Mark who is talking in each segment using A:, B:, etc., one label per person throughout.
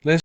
A: Let's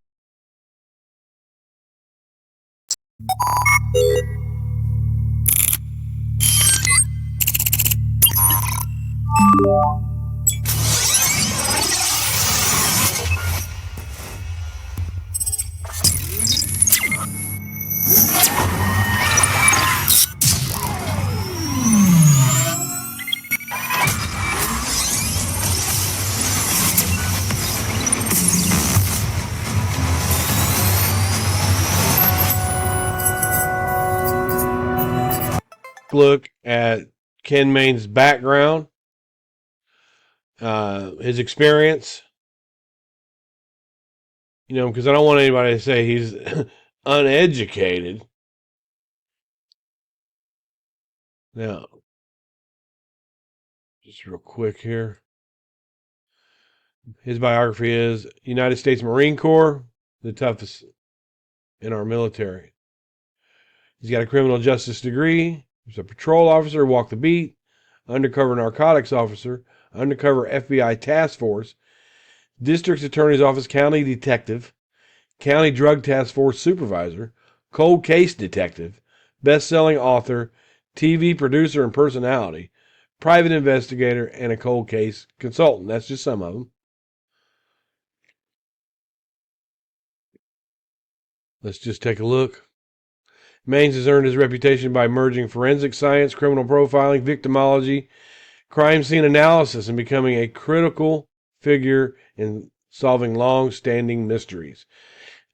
A: look at Ken Main's background, his experience. Because I don't want anybody to say he's uneducated. Now, just real quick here. His biography is United States Marine Corps, the toughest in our military. He's got a criminal justice degree. He's a patrol officer, walk the beat, undercover narcotics officer, undercover FBI task force, district attorney's office county detective, county drug task force supervisor, cold case detective, best-selling author, TV producer and personality, private investigator, and a cold case consultant. That's just some of them. Let's just take a look. Maines has earned his reputation by merging forensic science, criminal profiling, victimology, crime scene analysis, and becoming a critical figure in solving long-standing mysteries.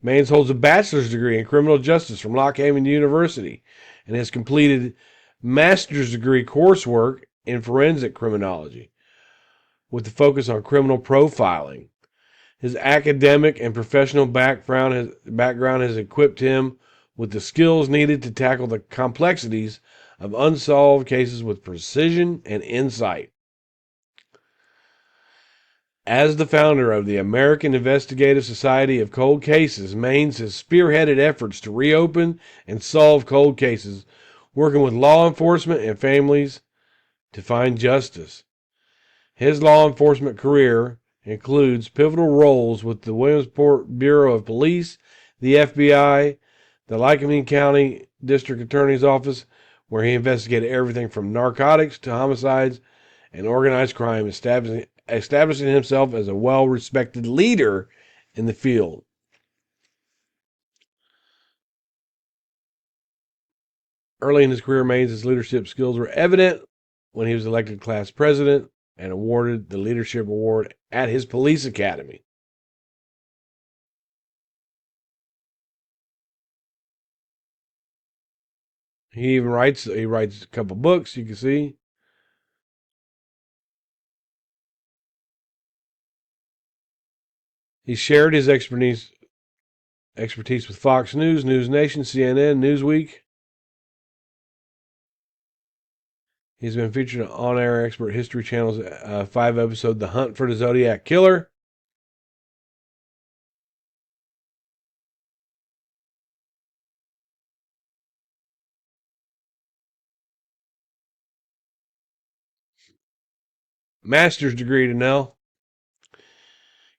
A: Maines holds a bachelor's degree in criminal justice from Lock Haven University and has completed master's degree coursework in forensic criminology with the focus on criminal profiling. His academic and professional background has equipped him with the skills needed to tackle the complexities of unsolved cases with precision and insight. As the founder of the American Investigative Society of Cold Cases, Maines has spearheaded efforts to reopen and solve cold cases, working with law enforcement and families to find justice. His law enforcement career includes pivotal roles with the Williamsport Bureau of Police, the FBI, the Lycoming County District Attorney's Office, where he investigated everything from narcotics to homicides and organized crime, establishing himself as a well-respected leader in the field. Early in his career, Maines' leadership skills were evident when he was elected class president and awarded the Leadership Award at his police academy. He writes a couple books, you can see. He shared his expertise with Fox News, News Nation, CNN, Newsweek. He's been featured on On-Air Expert History Channel's 5-episode The Hunt for the Zodiac Killer. Master's degree, Danelle.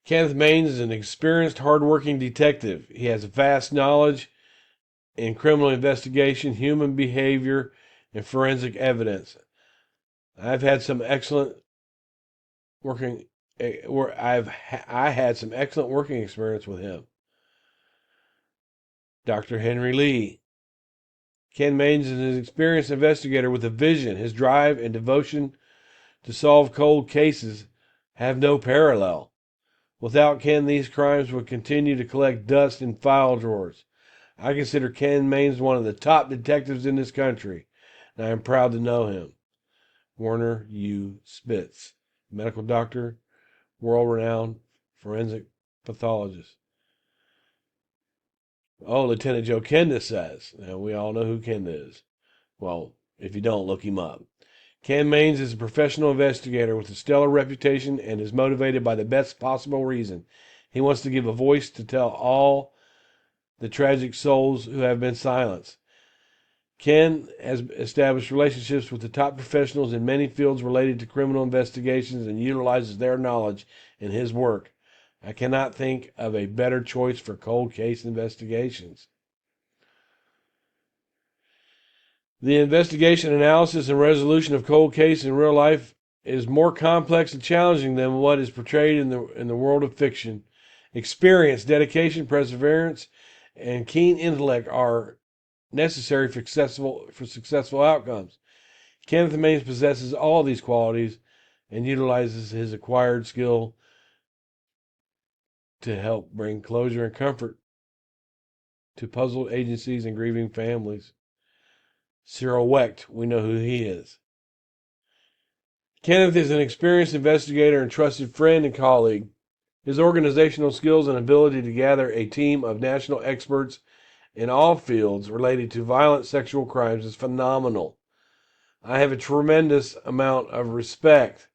A: Kenneth Maines is an experienced, hardworking detective. He has vast knowledge in criminal investigation, human behavior, and forensic evidence. I've had some excellent working where I had some excellent working experience with him. Dr. Henry Lee. Ken Maines is an experienced investigator with a vision. His drive and devotion to solve cold cases have no parallel. Without Ken, these crimes would continue to collect dust in file drawers. I consider Ken Maines one of the top detectives in this country, and I am proud to know him. Warner U. Spitz, medical doctor, world-renowned forensic pathologist. Oh, Lieutenant Joe Kenda says. Now, we all know who Kenda is. Well, if you don't, look him up. Ken Maines is a professional investigator with a stellar reputation and is motivated by the best possible reason. He wants to give a voice to tell all the tragic souls who have been silenced. Ken has established relationships with the top professionals in many fields related to criminal investigations and utilizes their knowledge in his work. I cannot think of a better choice for cold case investigations. The investigation, analysis, and resolution of cold cases in real life is more complex and challenging than what is portrayed in the world of fiction. Experience, dedication, perseverance, and keen intellect are necessary for successful outcomes. Kenneth Maines possesses all these qualities and utilizes his acquired skill to help bring closure and comfort to puzzled agencies and grieving families. Cyril Wecht, we know who he is. Kenneth is an experienced investigator and trusted friend and colleague. His organizational skills and ability to gather a team of national experts in all fields related to violent sexual crimes is phenomenal. I have a tremendous amount of respect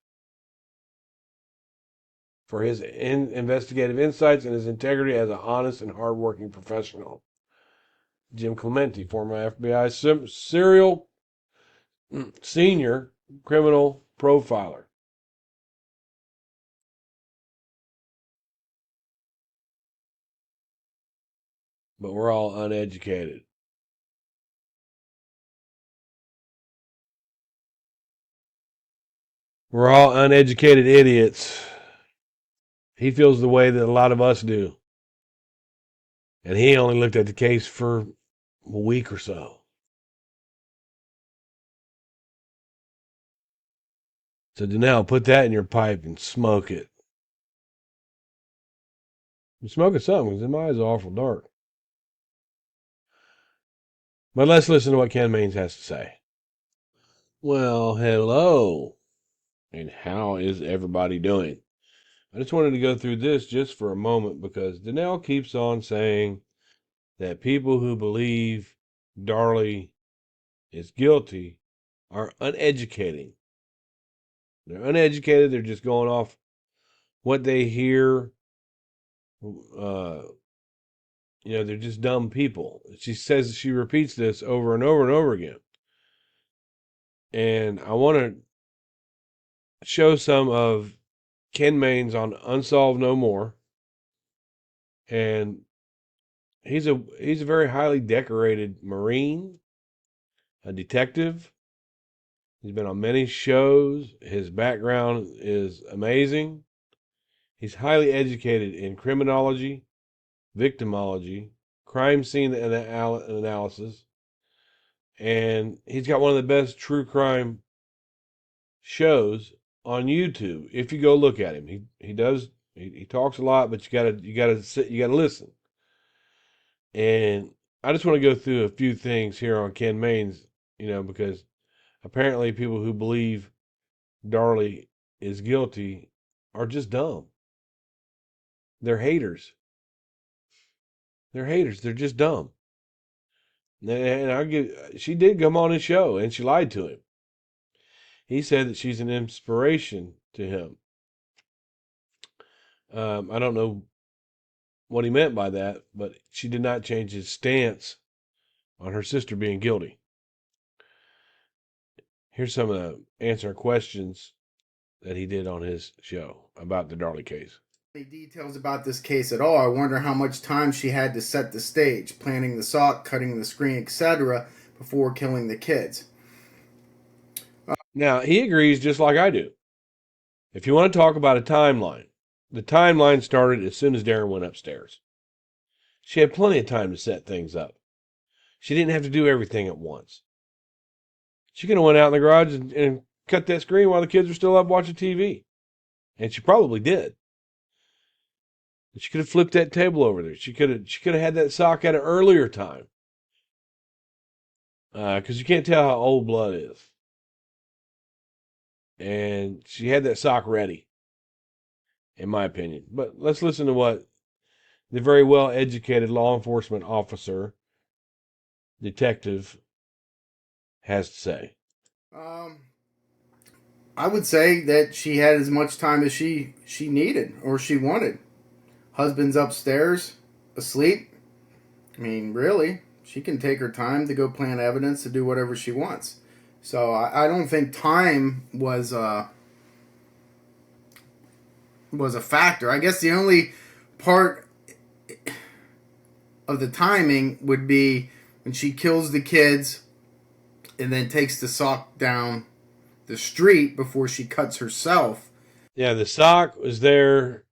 A: for his investigative insights and his integrity as an honest and hardworking professional. Jim Clemente, former FBI serial senior criminal profiler. But we're all uneducated. We're all uneducated idiots. He feels the way that a lot of us do. And he only looked at the case for a week or so. So, Danelle, put that in your pipe and smoke it. I'm smoking something because my eyes are awful dark. But let's listen to what Ken Maines has to say. Well, hello. And how is everybody doing? I just wanted to go through this just for a moment because Danelle keeps on saying that people who believe Darlie is guilty are uneducated. They're uneducated. They're just going off what they hear. They're just dumb people. She repeats this over and over and over again. And I want to show some of Ken Maines on Unsolved No More. And he's a very highly decorated Marine, a detective. He's been on many shows. His background is amazing. He's highly educated in criminology, victimology, crime scene analysis, and he's got one of the best true crime shows on YouTube. If you go look at him, he talks a lot, but you gotta listen. And I just want to go through a few things here on Ken Maines, because apparently people who believe Darlie is guilty are just dumb. They're haters. They're haters. They're just dumb. And she did come on his show and she lied to him. He said that she's an inspiration to him. I don't know what he meant by that, but she did not change his stance on her sister being guilty. Here's some of the answer questions that he did on his show about the Darlie case.
B: Any details about this case at all. I wonder how much time she had to set the stage, planning the sock, cutting the screen, etc., before killing the kids.
A: Now, he agrees just like I do. If you want to talk about a timeline, the timeline started as soon as Darren went upstairs. She had plenty of time to set things up. She didn't have to do everything at once. She could have went out in the garage and cut that screen while the kids were still up watching TV. And she probably did. She could have flipped that table over there. She could have had that sock at an earlier time. Because you can't tell how old blood is. And she had that sock ready, in my opinion. But let's listen to what the very well-educated law enforcement officer, detective, has to say.
B: I would say that she had as much time as she needed or she wanted. Husband's upstairs, asleep. I mean, really, she can take her time to go plant evidence to do whatever she wants. So I don't think time was a factor. I guess the only part of the timing would be when she kills the kids and then takes the sock down the street before she cuts herself.
A: Yeah, the sock was there.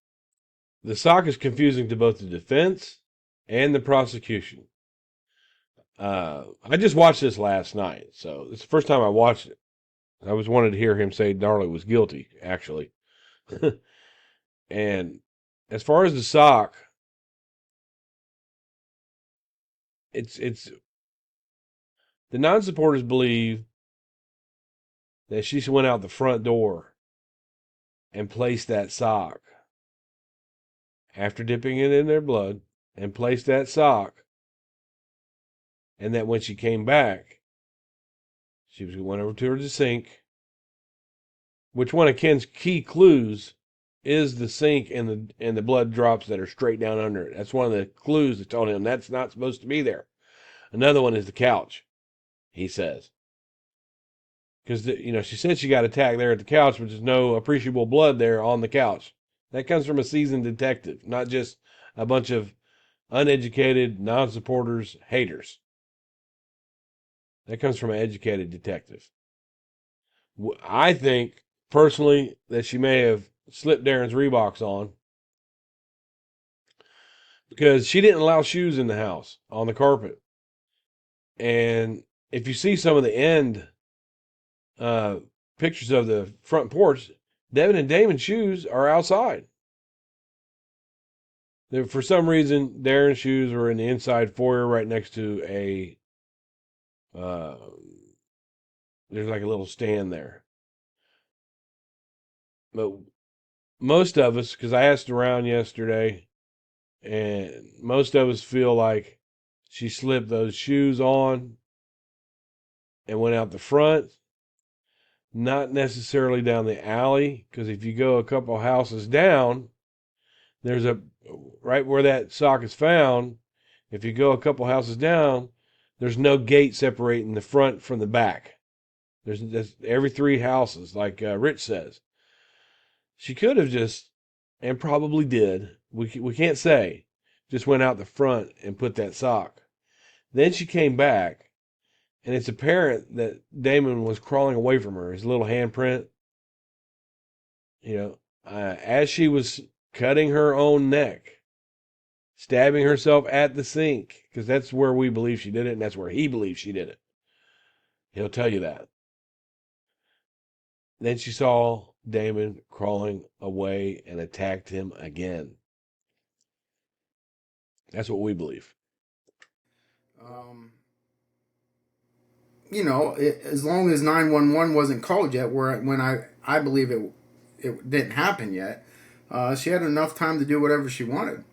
A: The sock is confusing to both the defense and the prosecution. I just watched this last night, so it's the first time I watched it. I was wanted to hear him say Darlie was guilty, actually. And as far as the sock, it's the non-supporters believe that she went out the front door and placed that sock after dipping it in their blood and placed that sock, and that when she came back, she went over to the sink, which one of Ken's key clues is the sink and the blood drops that are straight down under it. That's one of the clues that told him that's not supposed to be there. Another one is the couch, he says. Because, she said she got attacked there at the couch, but there's no appreciable blood there on the couch. That comes from a seasoned detective, not just a bunch of uneducated, non-supporters, haters. That comes from an educated detective. I think, personally, that she may have slipped Darren's Reeboks on because she didn't allow shoes in the house on the carpet. And if you see some of the end uh, pictures of the front porch, Devin and Damon's shoes are outside. For some reason, Darren's shoes were in the inside foyer right next to uh, there's like a little stand there. But most of us, because I asked around yesterday, and most of us feel like she slipped those shoes on and went out the front, not necessarily down the alley, because if you go a couple houses down, there's right where that sock is found. If you go a couple houses down, there's no gate separating the front from the back. There's every three houses, like Rich says. She could have just, and probably did, we can't say, just went out the front and put that sock. Then she came back, and it's apparent that Damon was crawling away from her, his little handprint. As she was cutting her own neck, stabbing herself at the sink, because that's where we believe she did it, and that's where he believes she did it. He'll tell you that. Then she saw Damon crawling away and attacked him again. That's what we believe.
B: Um, as long as 911 wasn't called yet, when I believe it didn't happen yet, she had enough time to do whatever she wanted.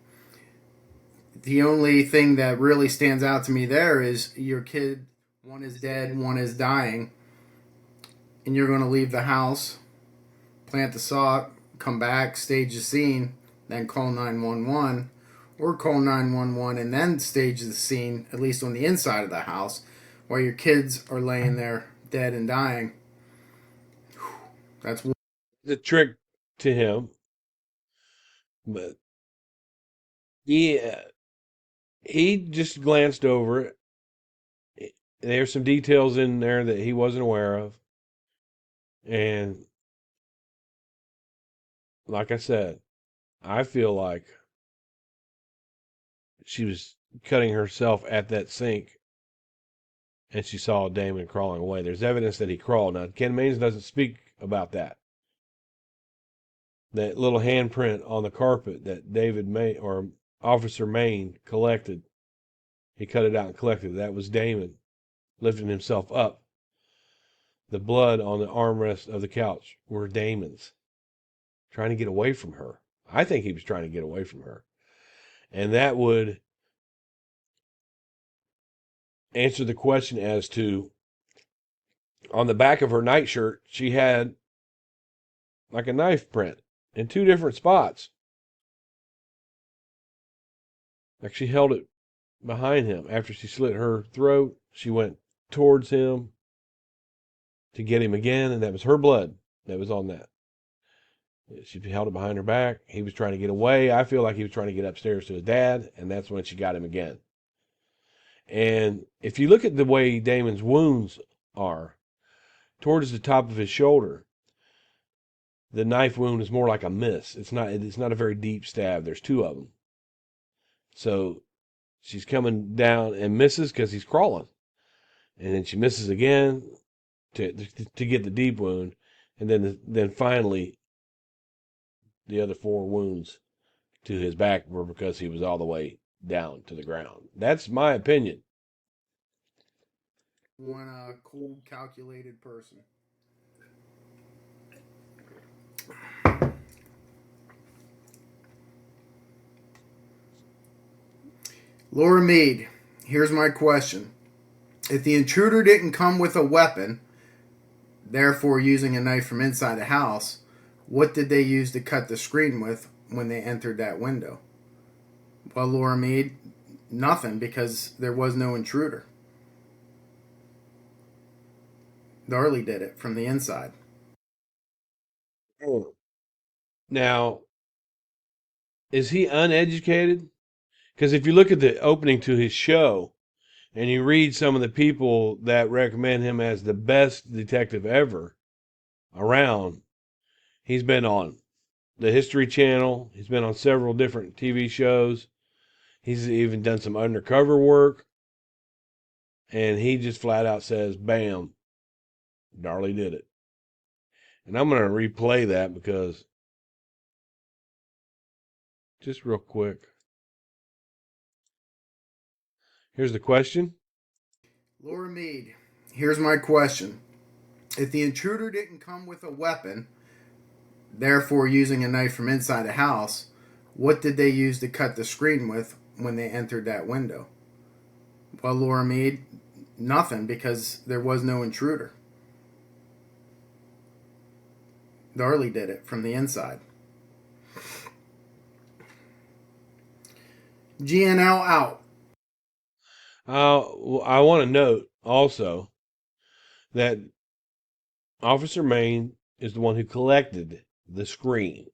B: The only thing that really stands out to me there is your kid, one is dead, one is dying, and you're going to leave the house, plant the sock, come back, stage the scene, then call 911, or call 911 and then stage the scene, at least on the inside of the house, while your kids are laying there dead and dying. That's
A: The trick to him, but he just glanced over it. There's some details in there that he wasn't aware of. And like I said, I feel like she was cutting herself at that sink and she saw Damon crawling away. There's evidence that he crawled. Now, Ken Maines doesn't speak about that. That little handprint on the carpet that David May or Officer Maine collected, he cut it out and collected it. That was Damon lifting himself up. The blood on the armrest of the couch were Damon's, trying to get away from her. I think he was trying to get away from her. And that would answer the question as to, on the back of her nightshirt, she had like a knife print in two different spots. Like she held it behind him. After she slit her throat, she went towards him to get him again, and that was her blood that was on that. She held it behind her back. He was trying to get away. I feel like he was trying to get upstairs to his dad, and that's when she got him again. And if you look at the way Damon's wounds are, towards the top of his shoulder, the knife wound is more like a miss. It's not a very deep stab. There's two of them. So she's coming down and misses because he's crawling. And then she misses again to get the deep wound. And then finally, the other four wounds to his back were because he was all the way down to the ground. That's my opinion.
B: One cold, calculated person. Laura Mead, here's my question. If the intruder didn't come with a weapon, therefore using a knife from inside the house, what did they use to cut the screen with when they entered that window? Well, Laura Mead, nothing, because there was no intruder. Darlie did it from the inside.
A: Now, is he uneducated? Because if you look at the opening to his show and you read some of the people that recommend him as the best detective ever around, he's been on the History Channel. He's been on several different TV shows. He's even done some undercover work. And he just flat out says, bam, Darlie did it. And I'm going to replay that because, just real quick. Here's the question.
B: Laura Mead, here's my question. If the intruder didn't come with a weapon, therefore using a knife from inside the house, what did they use to cut the screen with when they entered that window? Well, Laura Mead, nothing, because there was no intruder. Darlie did it from the inside. GNL out.
A: I want to note also that Officer Main is the one who collected the screen.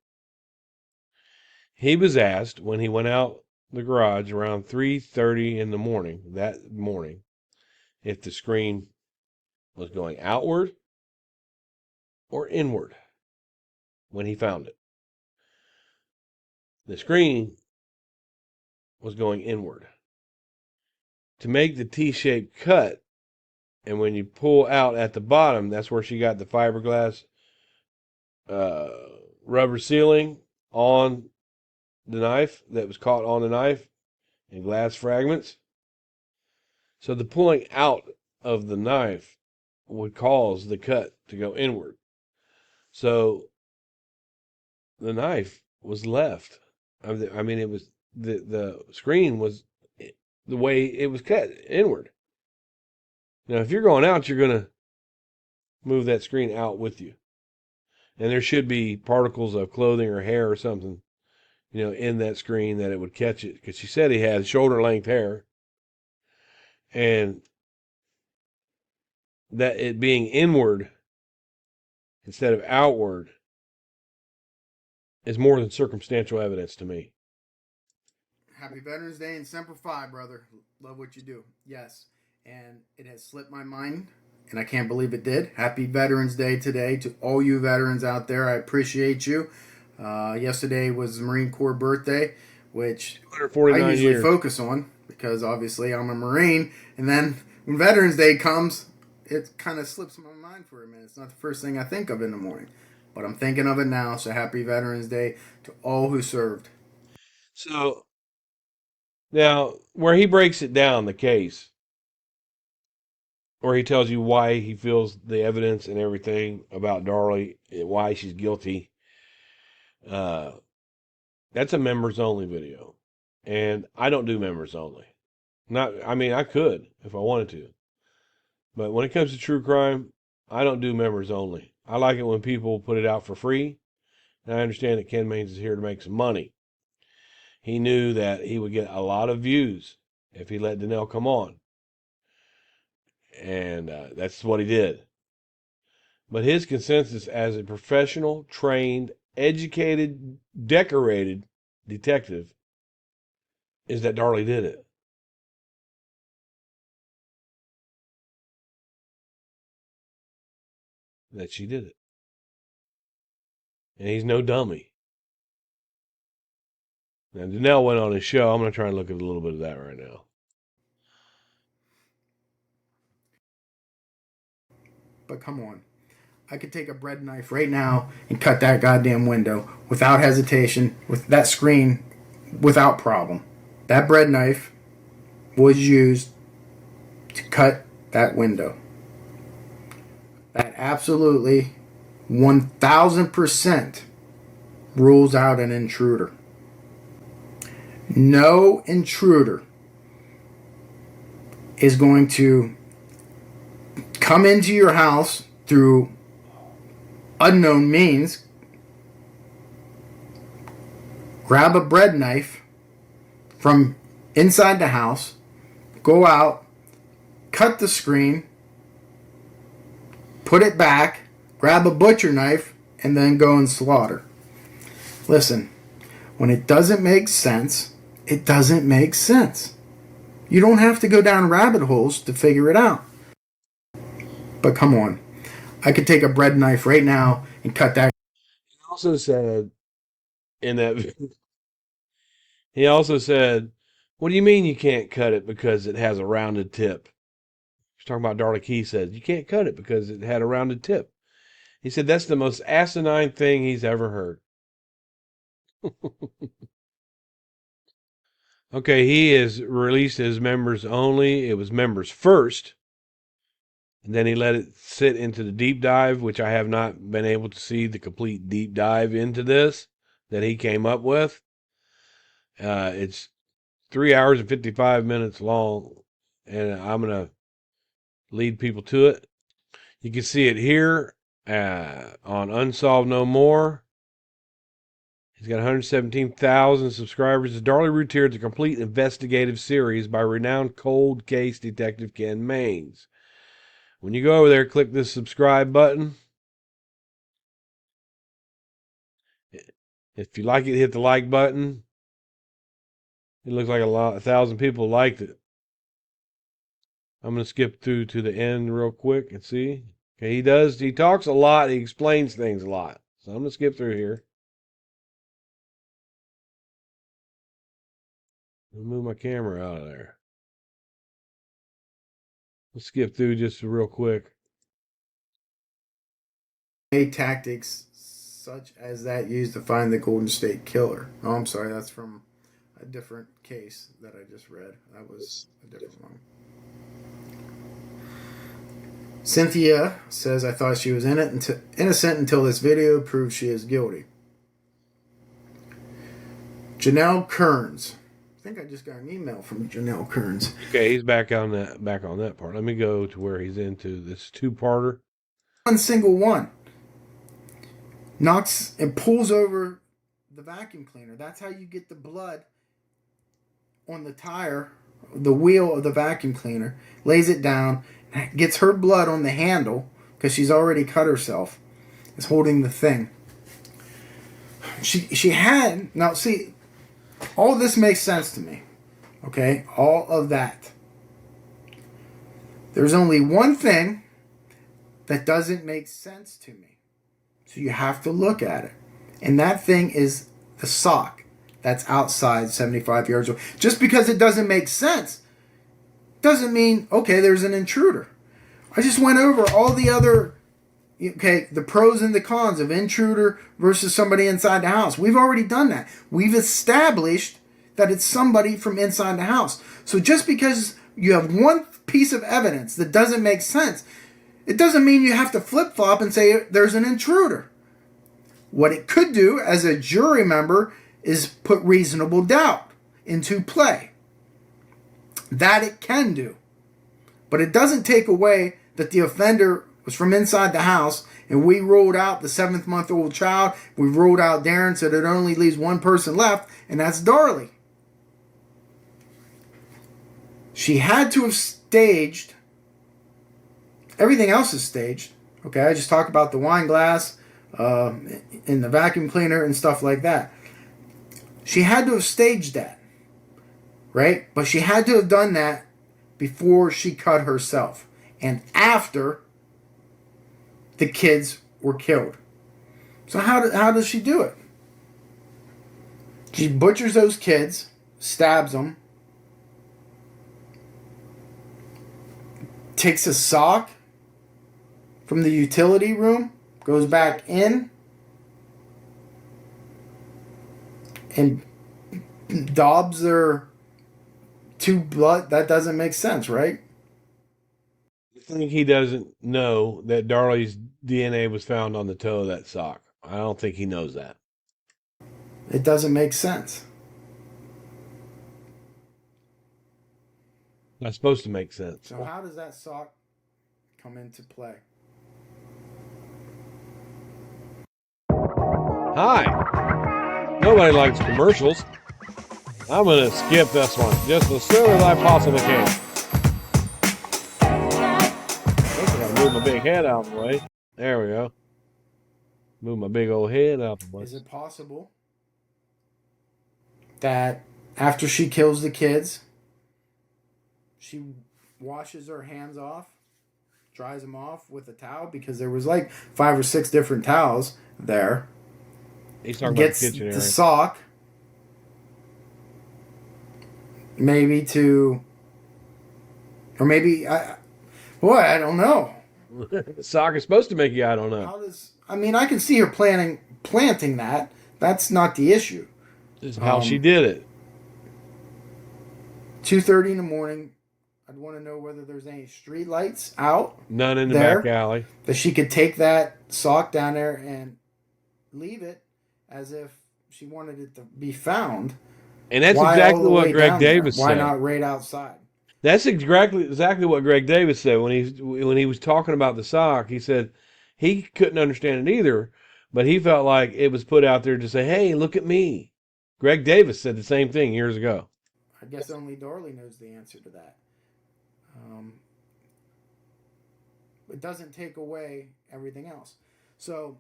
A: He was asked when he went out the garage around 3:30 in the morning, that morning, if the screen was going outward or inward when he found it. The screen was going inward. To make the T-shaped cut, and when you pull out at the bottom, that's where she got the fiberglass rubber sealing on the knife that was caught on the knife and glass fragments. So the pulling out of the knife would cause the cut to go inward. So the knife was left. I mean, it was the screen was the way it was cut inward. Now, if you're going out, you're going to move that screen out with you. And there should be particles of clothing or hair or something, in that screen that it would catch it. Because she said he had shoulder length hair. And that it being inward instead of outward is more than circumstantial evidence to me.
B: Happy Veterans Day and Semper Fi, brother. Love what you do. Yes. And it has slipped my mind, and I can't believe it did. Happy Veterans Day today to all you veterans out there. I appreciate you. Yesterday was Marine Corps birthday, which I usually
A: years.
B: focus on because obviously I'm a Marine. And then when Veterans Day comes, it kind of slips my mind for a minute. It's not the first thing I think of in the morning, but I'm thinking of it now. So happy Veterans Day to all who served.
A: So now, where he breaks it down, the case, where he tells you why he feels the evidence and everything about Darlie, why she's guilty, uh, that's a members only video. And I don't do members only. I mean, I could if I wanted to. But when it comes to true crime, I don't do members only. I like it when people put it out for free. And I understand that Ken Mains is here to make some money. He knew that he would get a lot of views if he let Danelle come on. And that's what he did. But his consensus as a professional, trained educated, decorated detective is that Darlie did it. That she did it. And he's no dummy. Now, Danelle went on his show. I'm going to try and look at a little bit of that right now.
B: But come on. I could take a bread knife right now and cut that goddamn window without hesitation, with that screen, without problem. That bread knife was used to cut that window. That absolutely 1000% rules out an intruder. No intruder is going to come into your house through unknown means, grab a bread knife from inside the house, go out, cut the screen, put it back, grab a butcher knife, and then go and slaughter. Listen, when it doesn't make sense, it doesn't make sense. You don't have to go down rabbit holes to figure it out. But come on. I could take a bread knife right now and cut that.
A: He also said in that he also said, "What do you mean you can't cut it because it has a rounded tip?" He's talking about Darlie Key said, "You can't cut it because it had a rounded tip." He said that's the most asinine thing he's ever heard. Okay, he has released his members only. It was members first. And then he let it sit into the deep dive, which I have not been able to see the complete deep dive into this that he came up with. It's 3 hours and 55 minutes long, and I'm going to lead people to it. You can see it here on Unsolved No More. He's got 117,000 subscribers. The Darlie Routier is a complete investigative series by renowned cold case detective Ken Maines. When you go over there, click this subscribe button. If you like it, hit the like button. It looks like 1,000 people liked it. I'm going to skip through to the end real quick and see. Okay, he talks a lot. He explains things a lot. So I'm going to skip through here. I'll move my camera out of there. Let's skip through just real quick.
B: Tactics such as that used to find the Golden State Killer. Oh, I'm sorry, that's from a different case that I just read. That was a different one. Cynthia says, I thought she was innocent until this video proves she is guilty. Janelle Kearns. I think I just got an email from Janelle Kearns.
A: Okay, he's back on that part. Let me go to where he's into this two-parter.
B: One single one. Knocks and pulls over the vacuum cleaner. That's how you get the blood on the tire, the wheel of the vacuum cleaner. Lays it down, gets her blood on the handle because she's already cut herself. Is holding the thing. She had, now see, all this makes sense to me. Okay, all of that. There's only one thing that doesn't make sense to me. So you have to look at it. And that thing is the sock that's outside 75 yards away. Just because it doesn't make sense doesn't mean, okay, there's an intruder. I just went over all the other, okay, the pros and the cons of intruder versus somebody inside the house. We've already done that. We've established that it's somebody from inside the house. So just because you have one piece of evidence that doesn't make sense, it doesn't mean you have to flip-flop and say there's an intruder. What it could do as a jury member is put reasonable doubt into play. That it can do. But it doesn't take away that the offender was from inside the house and we ruled out the 7-month-old child. We ruled out Darren, so that it only leaves one person left, and that's Darlie. She had to have staged. Everything else is staged. Okay, I just talked about the wine glass uh, in the vacuum cleaner and stuff like that. She had to have staged that, right? But she had to have done that before she cut herself and after the kids were killed. So how does she do it? She butchers those kids, stabs them, takes a sock from the utility room, goes back in, and daubs their two blood. That doesn't make sense, right?
A: I think he doesn't know that Darlie's DNA was found on the toe of that sock. I don't think he knows that.
B: It doesn't make sense.
A: That's supposed to make sense.
B: So how does that sock come into play?
A: Hi. Nobody likes commercials. I'm going to skip this one just as soon as I possibly can. I got to move my big head out of the way. There we go. Move my big old head out of the way.
B: Is it possible that after she kills the kids, she washes her hands off, dries them off with a towel, because there was like 5 or 6 different towels there.
A: He's talking
B: Gets
A: about the kitchen area.
B: the sock, maybe to, or maybe I don't know.
A: The sock is supposed to make you. I don't know.
B: How does? I mean, I can see her planting that. That's not the issue.
A: This is how she did it.
B: 2:30 in the morning. I'd want to know whether there's any street lights out.
A: None in the
B: there,
A: back alley.
B: That she could take that sock down there and leave it as if she wanted it to be found.
A: And that's exactly what Greg Davis said.
B: Why not right outside?
A: That's exactly what Greg Davis said when he was talking about the sock. He said he couldn't understand it either, but he felt like it was put out there to say, "Hey, look at me." Greg Davis said the same thing years ago.
B: I guess only Darlie knows the answer to that. It doesn't take away everything else. So,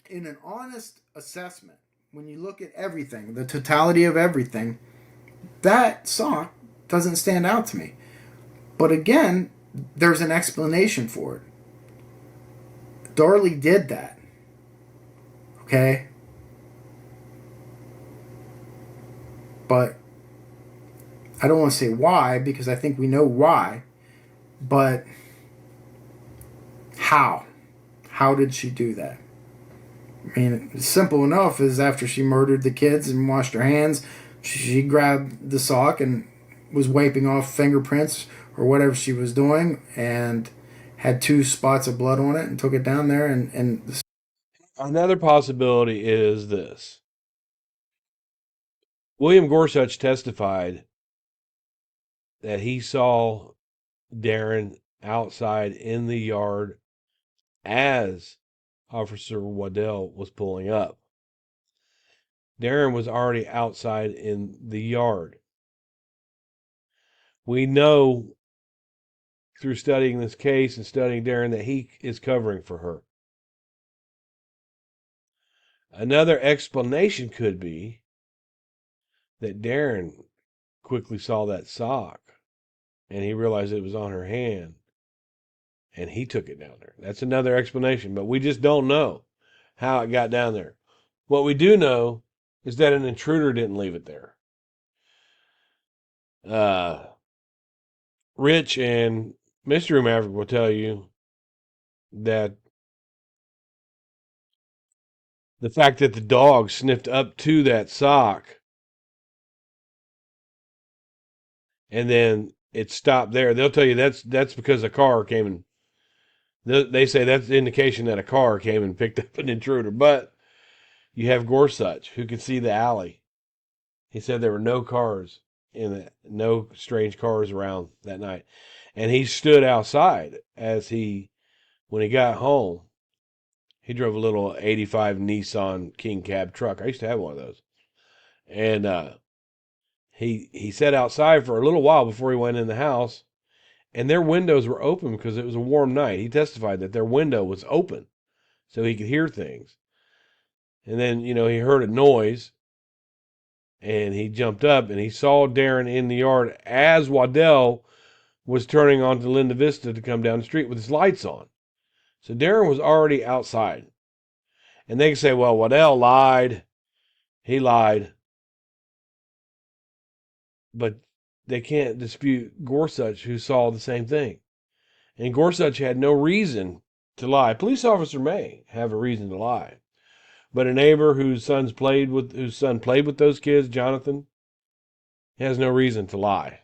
B: in an honest assessment, when you look at everything, the totality of everything, that sock doesn't stand out to me. But again, there's an explanation for it. Darlie did that. Okay? But I don't want to say why, because I think we know why. But how? How did she do that? I mean, it's simple enough. Is after she murdered the kids and washed her hands, she grabbed the sock and was wiping off fingerprints or whatever she was doing, and had 2 spots of blood on it, and took it down there. And
A: another possibility is this: William Gorsuch testified that he saw Darren outside in the yard as Officer Waddell was pulling up. Darren was already outside in the yard. We know through studying this case and studying Darren that he is covering for her. Another explanation could be that Darren quickly saw that sock and he realized it was on her hand and he took it down there. That's another explanation, but we just don't know how it got down there. What we do know is that an intruder didn't leave it there. Rich and Mystery Maverick will tell you that the fact that the dog sniffed up to that sock and then it stopped there, they'll tell you that's because a car came and they say that's the indication that a car came and picked up an intruder. But you have Gorsuch who could see the alley. He said there were no cars in it, no strange cars around that night. And he stood outside when he got home. He drove a little 85 Nissan King Cab truck. I used to have one of those. And he sat outside for a little while before he went in the house. And their windows were open because it was a warm night. He testified that their window was open. so he could hear things. And then, he heard a noise, and he jumped up, and he saw Darren in the yard as Waddell was turning onto Linda Vista to come down the street with his lights on. So Darren was already outside. And they can say, well, Waddell lied. He lied. But they can't dispute Gorsuch, who saw the same thing. And Gorsuch had no reason to lie. A police officer may have a reason to lie. But a neighbor whose son played with those kids, Jonathan, has no reason to lie.